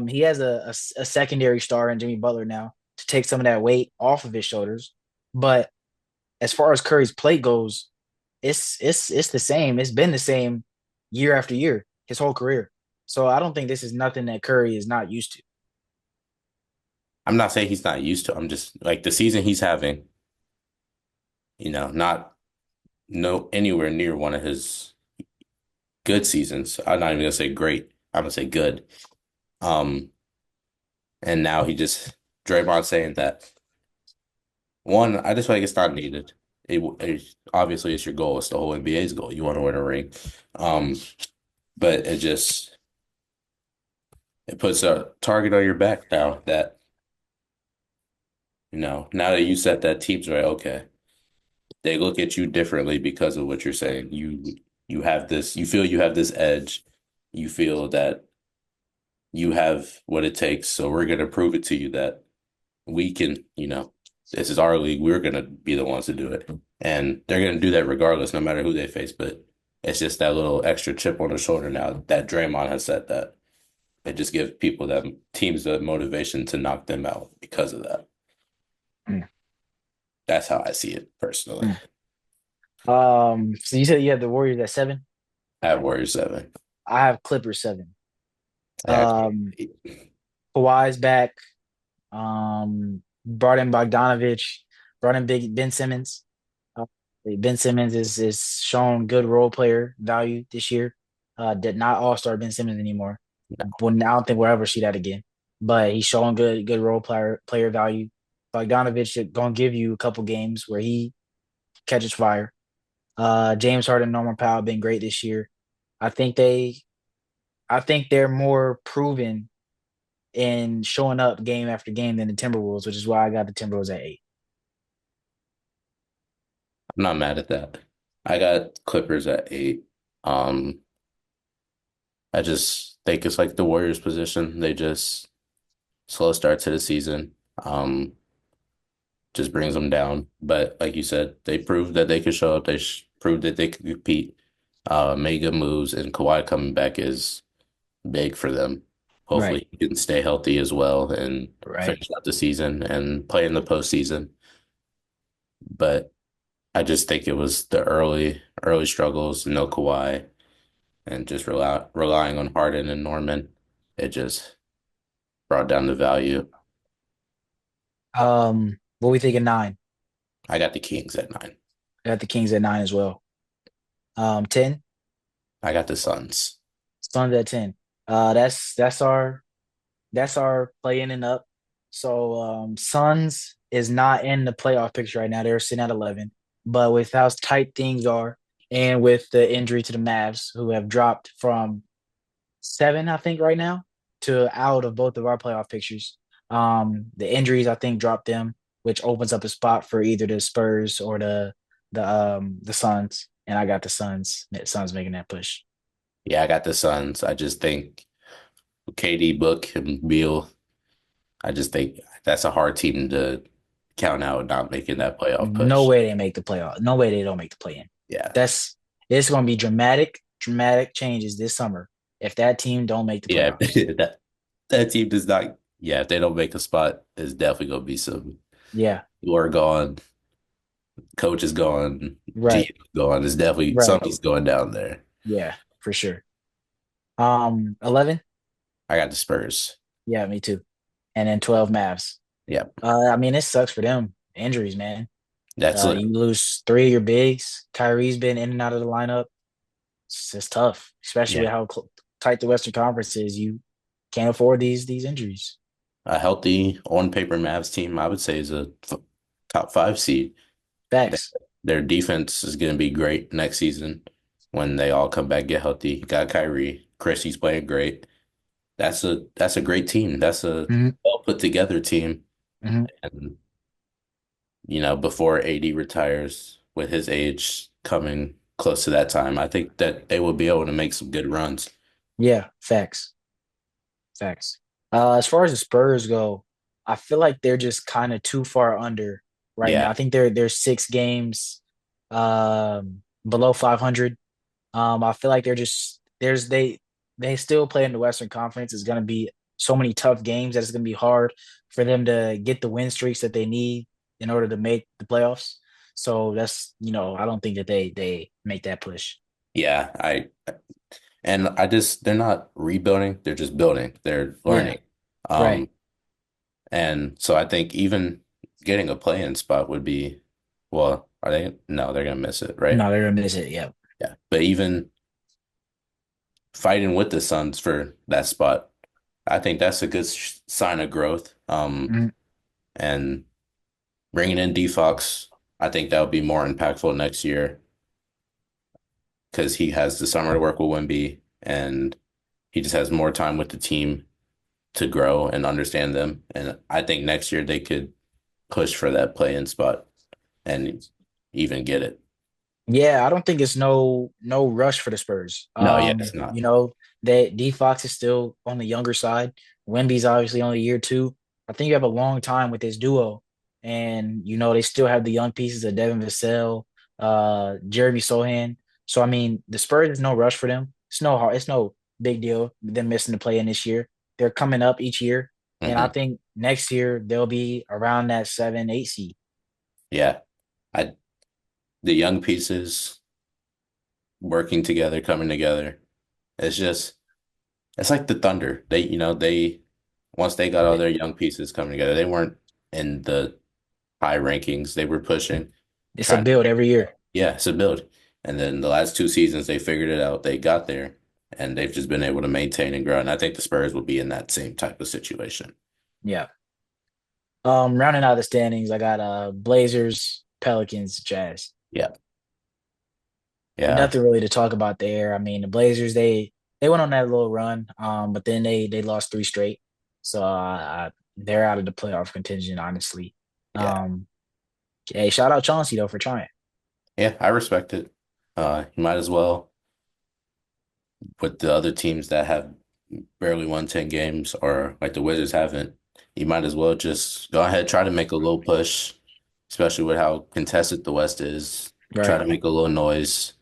he has a secondary star in Jimmy Butler now to take some of that weight off of his shoulders. But as far as Curry's plate goes, it's the same. It's been the same year after year, his whole career. So I don't think this is nothing that Curry is not used to. I'm not saying he's not used to. I'm just like the season he's having, not no anywhere near one of his good seasons. I'm not even gonna say great. I'm gonna say good. Um, and now Draymond saying that one, I just feel like it's not needed. Obviously it's your goal. It's the whole NBA's goal. You want to win a ring. Um, but it puts a target on your back now that, now that you set that team's right, okay. They look at you differently because of what you're saying. You feel you have this edge. You feel that you have what it takes. So we're gonna prove it to you that we can, this is our league. We're gonna be the ones to do it. And they're gonna do that regardless, no matter who they face. But it's just that little extra chip on the shoulder now that Draymond has said that. It just gives teams the motivation to knock them out because of that. Mm, That's how I see it personally. mm. So you said you have the Warriors at 7. I have Warriors 7. I have Clippers 7. I got Um, 8. Kawhi's back. Brought in Bogdanovich. Brought in Big Ben Simmons. Uh, Ben Simmons is shown good role player value this year. Did not All Star Ben Simmons anymore. Well, I don't think we'll ever see that again. But he's showing good role player value. Bogdanovich is gonna give you a couple games where he catches fire. James Harden, Norman Powell have been great this year. I think they I think they're more proven in showing up game after game than the Timberwolves, which is why I got the Timberwolves at 8. I'm not mad at that. I got Clippers at 8. Um, I just think it's like the Warriors position. They just slow start to the season. Just brings them down. But like you said, they proved that they could show up. Proved that they could compete. Made good moves, and Kawhi coming back is big for them. Right. Hopefully, he can stay healthy as well and Right. finish out the season and play in the postseason. But I just think it was the early struggles, no Kawhi, and just relying on Harden and Norman. It just brought down the value. What we think of 9? I got the Kings at 9. I got the Kings at 9 as well. 10, I got the Suns. Suns at 10. That's our play in and up. So Suns is not in the playoff picture right now. They're sitting at 11. But with how tight things are and with the injury to the Mavs, who have dropped from 7, I think, right now, to out of both of our playoff pictures. The injuries, I think, dropped them, which opens up a spot for either the Spurs or the Suns. And I got the Suns. The Suns making that push. Yeah, I got the Suns. I just think KD, Book, and Beal. I just think that's a hard team to count out not making that playoff No push. way they make the playoff. No way they don't make the play in. Yeah. That's it's going to be dramatic changes this summer if that team don't make the Yeah. playoffs. That team does not, yeah, if they don't make a spot, there's definitely going to be some Yeah, people are gone, coach is gone, right, GM is gone. There's definitely right. something's going down there. Yeah, for sure. 11. I got the Spurs. Yeah, me too. And then 12 Mavs. Yeah. I mean, it sucks for them. Injuries, man. That's it. You lose three of your bigs. Kyrie's been in and out of the lineup. It's tough, especially with Yeah. how tight the Western Conference is. You can't afford these injuries. A healthy on paper Mavs team, I would say, is a top five seed. Th- Facts. Their defense is going to be great next season when they all come back, get healthy. You got Kyrie, Chrissy's playing great. That's a great team. That's a Hmm. well put together team. Hmm. And before AD retires, with his age coming close to that time, I think that they will be able to make some good runs. Yeah, facts. Facts. As far as the Spurs go, I feel like they're just kind of too far under right now. Yeah. I think they're 6 games below 500. I feel like they're just they still play in the Western Conference. It's gonna be so many tough games that it's gonna be hard for them to get the win streaks that they need in order to make the playoffs. So that's I don't think that they make that push. Yeah, I just they're not rebuilding, they're just building. They're Yeah, learning. right. Um and so I think even getting a play-in spot would be well, are they no, they're gonna miss it, right? No, they're gonna miss it. Yeah. Yeah. But even fighting with the Suns for that spot, I think that's a good sign of growth. Mhm. And bringing in D Fox, I think that would be more impactful next year because he has the summer to work with Wemby and he just has more time with the team to grow and understand them. And I think next year they could push for that play-in spot and even get it. Yeah, I don't think it's no rush for the Spurs. No, yeah, it's not. That D Fox is still on the younger side. Wemby's obviously only year two. I think you have a long time with this duo, and they still have the young pieces of Devin Vassell, Jeremy Sohan. So I mean, the Spurs is no rush for them. It's no big deal them missing the play in this year. They're coming up each year, and I Hmm. think next year they'll be around that 7, 8 seed. Yeah. I the young pieces working together, coming together. It's just it's like the Thunder. They once they got all their young pieces coming together, they weren't in the high rankings. They were pushing, It's a trying to build every year. yeah, it's a build. And then the last two seasons they figured it out. They got there and they've just been able to maintain and grow. And I think the Spurs will be in that same type of situation. Yeah. Rounding out the standings, I got Blazers, Pelicans, Jazz. Yeah. Yeah. Nothing really to talk about there. I mean, the Blazers they went on that little run, but then they lost three straight, so they're out of the playoff contention. Honestly, Yeah. um, hey, shout out Chauncey though for trying. Yeah, I respect it. You might as well with the other teams that have barely won 10 games or like the Wizards haven't, you might as well just go ahead, try to make a little push, especially with how contested the West is. Try Right? to make a little noise.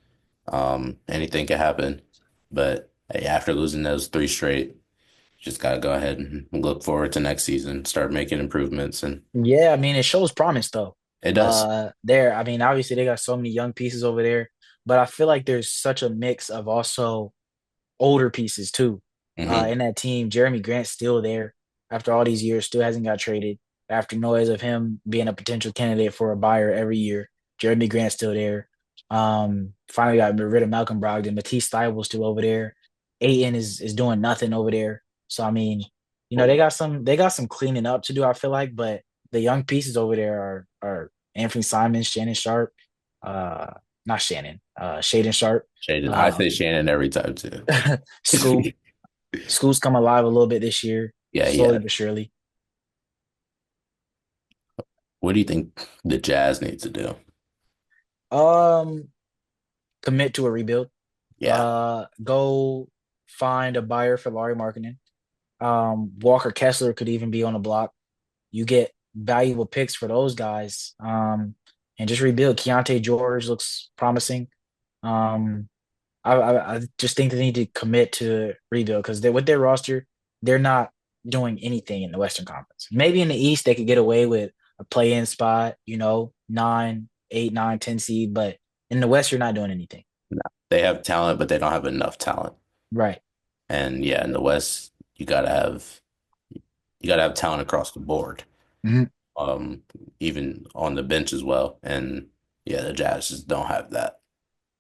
Anything can happen. But hey, after losing those three straight, just gotta go ahead and look forward to next season, start making improvements, and Yeah, I mean, it shows promise though. it does. I mean, obviously they got so many young pieces over there, but I feel like there's such a mix of also older pieces too. Hmm. In that team, Jeremy Grant's still there after all these years, still hasn't got traded. After noise of him being a potential candidate for a buyer every year, Jeremy Grant's still there. Finally got rid of Malcolm Brogdon. Matisse Thybulle's still over there. Aiton is doing nothing over there. So I mean, they got some cleaning up to do. I feel like, but the young pieces over there are Anthony Simons, Shannon Sharp, uh, not Shannon, Shaden Sharp, Shaded. I say um, Shannon every time too. Scoop. Scoot's come alive a little bit this year, Yeah, slowly yeah. but surely. What do you think the Jazz need to do? Um, Commit to a rebuild. Yeah. Go find a buyer for Laurie Markkinen. Walker Kessler could even be on the block. You get valuable picks for those guys, and just rebuild. Keontae George looks promising. Um, I just think they need to commit to rebuild because with their roster, they're not doing anything in the Western Conference. Maybe in the East they could get away with a play-in spot, 9, 8, 9, 10 seed, but in the West you're not doing anything. No. They have talent, but they don't have enough talent. Right. And yeah, in the West, you gotta have talent across the board. Mhm. Um, Even on the bench as well. And yeah, the Jazz just don't have that.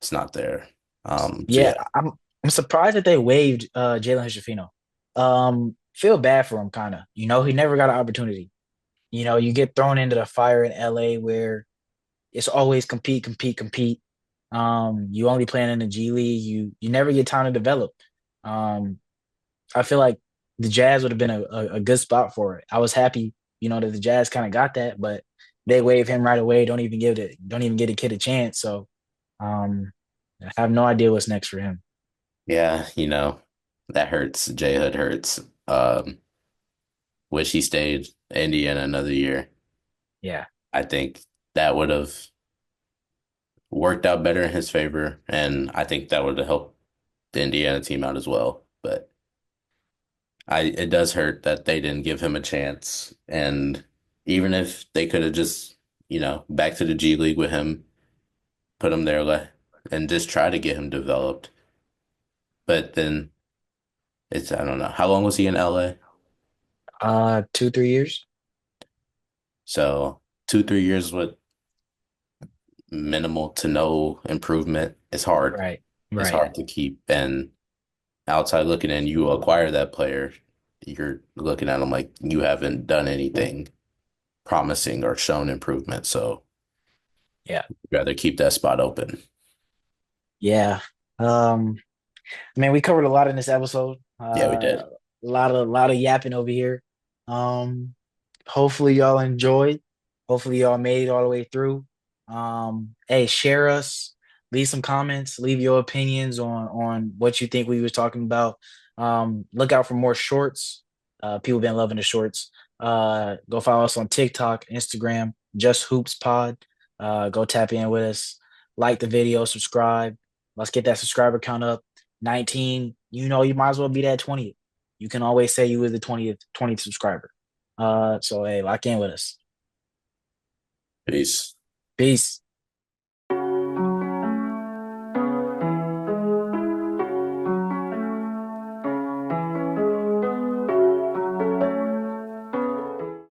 It's not there. So Yeah, yeah, I'm surprised that they waived Jalen Hood-Schifino. Feel bad for him, kind of. He never got an opportunity. You get thrown into the fire in LA where it's always compete, compete, compete. You only playing in the G League. You never get time to develop. Um, I feel like the Jazz would have been a good spot for it. I was happy, that the Jazz kind of got that, but they waive him right away. Don't even give a kid a chance. So I have no idea what's next for him. yeah, that hurts. J Hood hurts. Wish he stayed in Indiana another year. Yeah. I think that would have worked out better in his favor, and I think that would have helped the Indiana team out as well. But it does hurt that they didn't give him a chance. And even if they could have just, back to the G League with him, put him there, and just try to get him developed. But then I don't know. How long was he in LA? 2, 3 years. So 2, 3 years with minimal to no improvement. It's hard. Right. It's Right. hard to keep. And outside looking in, you acquire that player, you're looking at them like you haven't done anything promising or shown improvement. So Yeah. rather keep that spot open. Yeah. Man, we covered a lot in this episode. Yeah, we A did. lot of yapping over here. Um, Hopefully y'all enjoyed. Hopefully y'all made it all the way through. Hey, share us, leave some comments, leave your opinions on what you think we was talking about. Look out for more shorts. People been loving the shorts. Go follow us on TikTok, Instagram, Just Hoops Pod. Go tap in with us. Like the video, subscribe. Let's get that subscriber count up. 19. You might as well be that 20th. You can always say you were the 20th subscriber. So hey, lock in with us. Peace. Peace.